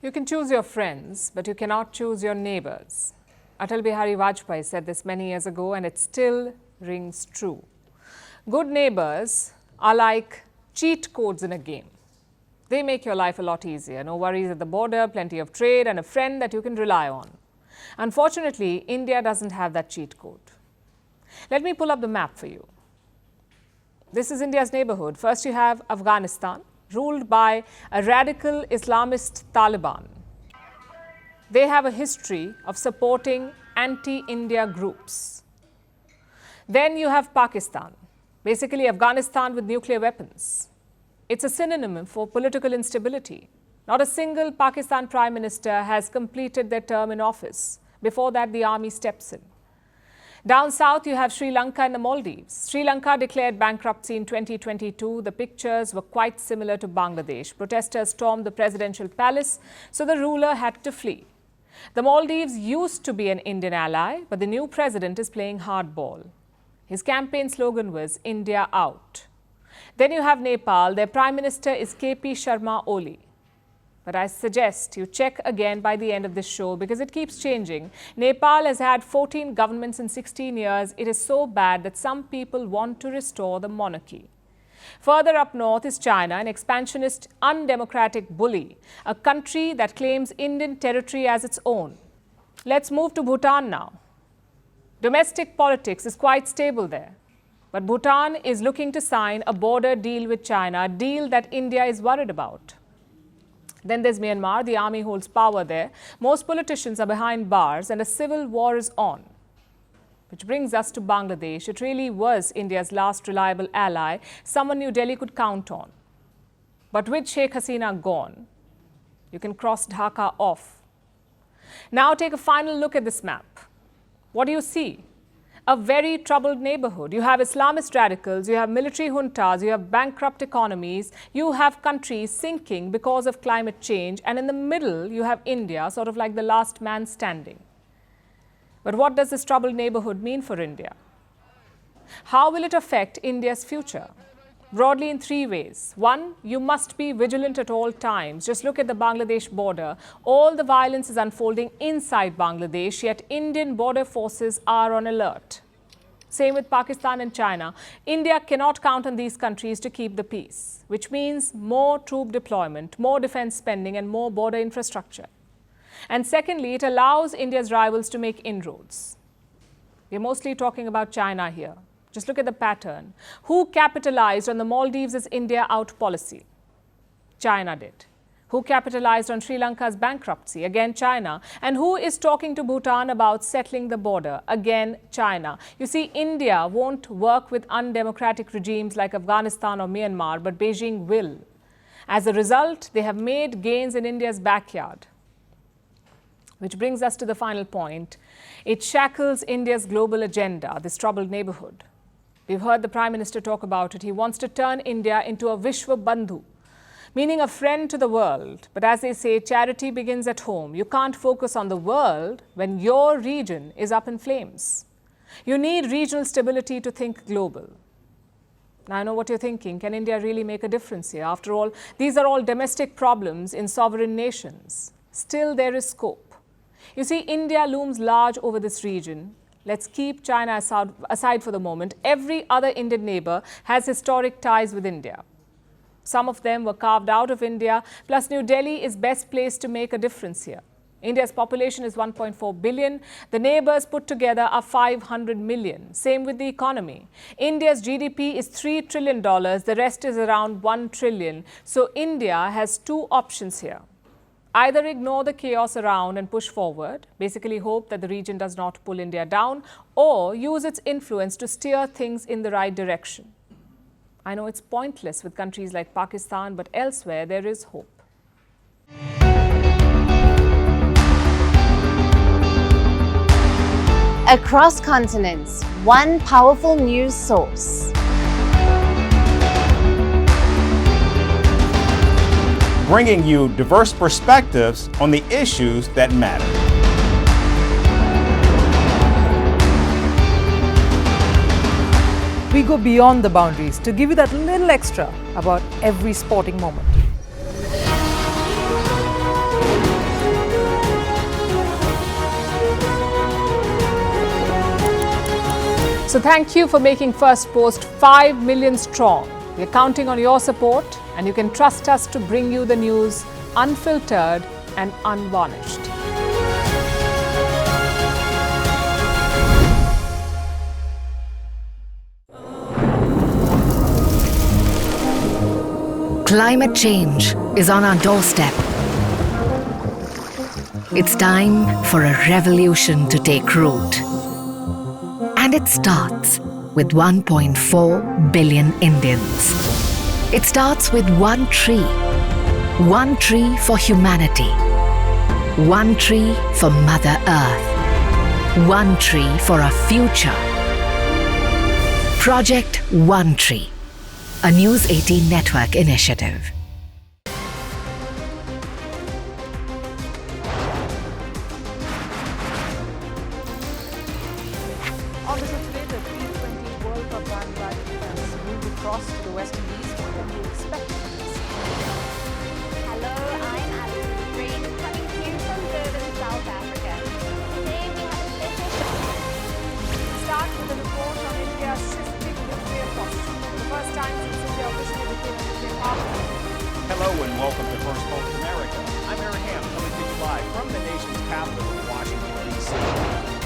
You can choose your friends, but you cannot choose your neighbours. Atal Bihari Vajpayee said this many years ago, and it still rings true. Good neighbours are like cheat codes in a game. They make your life a lot easier. No worries at the border, plenty of trade, and a friend that you can rely on. Unfortunately, India doesn't have that cheat code. Let me pull up the map for you. This is India's neighbourhood. First, you have Afghanistan, ruled by a radical Islamist Taliban. They have a history of supporting anti-India groups. Then you have Pakistan, basically Afghanistan with nuclear weapons. It's a synonym for political instability. Not a single Pakistan Prime Minister has completed their term in office. Before that, the army steps in. Down south, you have Sri Lanka and the Maldives. Sri Lanka declared bankruptcy in 2022. The pictures were quite similar to Bangladesh. Protesters stormed the presidential palace, so the ruler had to flee. The Maldives used to be an Indian ally, but the new president is playing hardball. His campaign slogan was India out. Then you have Nepal. Their prime minister is Palki Sharma Oli. But I suggest you check again by the end of this show because it keeps changing. Nepal has had 14 governments in 16 years. It is so bad that some people want to restore the monarchy. Further up north is China, an expansionist, undemocratic bully, a country that claims Indian territory as its own. Let's move to Bhutan now. Domestic politics is quite stable there. But Bhutan is looking to sign a border deal with China, a deal that India is worried about. Then there's Myanmar. The army holds power there. Most politicians are behind bars and a civil war is on. Which brings us to Bangladesh. It really was India's last reliable ally, someone New Delhi could count on. But with Sheikh Hasina gone, you can cross Dhaka off. Now take a final look at this map. What do you see? A very troubled neighbourhood. You have Islamist radicals, you have military juntas, you have bankrupt economies, you have countries sinking because of climate change, and in the middle you have India, sort of like the last man standing. But what does this troubled neighbourhood mean for India? How will it affect India's future? Broadly in three ways. One, you must be vigilant at all times. Just look at the Bangladesh border. All the violence is unfolding inside Bangladesh, yet Indian border forces are on alert. Same with Pakistan and China. India cannot count on these countries to keep the peace, which means more troop deployment, more defence spending and more border infrastructure. And secondly, it allows India's rivals to make inroads. We're mostly talking about China here. Just look at the pattern. Who capitalized on the Maldives' India out policy? China did. Who capitalized on Sri Lanka's bankruptcy? Again, China. And who is talking to Bhutan about settling the border? Again, China. You see, India won't work with undemocratic regimes like Afghanistan or Myanmar, but Beijing will. As a result, they have made gains in India's backyard. Which brings us to the final point. It shackles India's global agenda, this troubled neighbourhood. We've heard the Prime Minister talk about it. He wants to turn India into a Vishwa Bandhu, meaning a friend to the world. But as they say, charity begins at home. You can't focus on the world when your region is up in flames. You need regional stability to think global. Now, I know what you're thinking. Can India really make a difference here? After all, these are all domestic problems in sovereign nations. Still, there is scope. You see, India looms large over this region. Let's keep China aside for the moment. Every other Indian neighbour has historic ties with India. Some of them were carved out of India, plus New Delhi is best placed to make a difference here. India's population is 1.4 billion. The neighbours put together are 500 million. Same with the economy. India's GDP is $3 trillion. The rest is around 1 trillion. So India has two options here. Either ignore the chaos around and push forward, basically hope that the region does not pull India down, or use its influence to steer things in the right direction. I know it's pointless with countries like Pakistan, but elsewhere there is hope. Across continents, one powerful news source. Bringing you diverse perspectives on the issues that matter. We go beyond the boundaries to give you that little extra about every sporting moment. So thank you for making Firstpost 5 million strong. We're counting on your support, and you can trust us to bring you the news unfiltered and unvarnished. Climate change is on our doorstep. It's time for a revolution to take root. And it starts with 1.4 billion Indians. It starts with one tree. One tree for humanity. One tree for Mother Earth. One tree for a future. Project One Tree, a News 18 network initiative. Obviously today, the T20 World Cup bandwagon has moved across to the West Indies. What can you expect from this? Hello, I'm Alison Green, coming to you from Durban, South Africa. Today we have a special show. We'll start with a report on India's shifting nuclear posture. For the first time since India officially became a nuclear power. Hello and welcome to Firstpost America. I'm Aaron Ham, coming to you live from the nation's capital in Washington, D.C.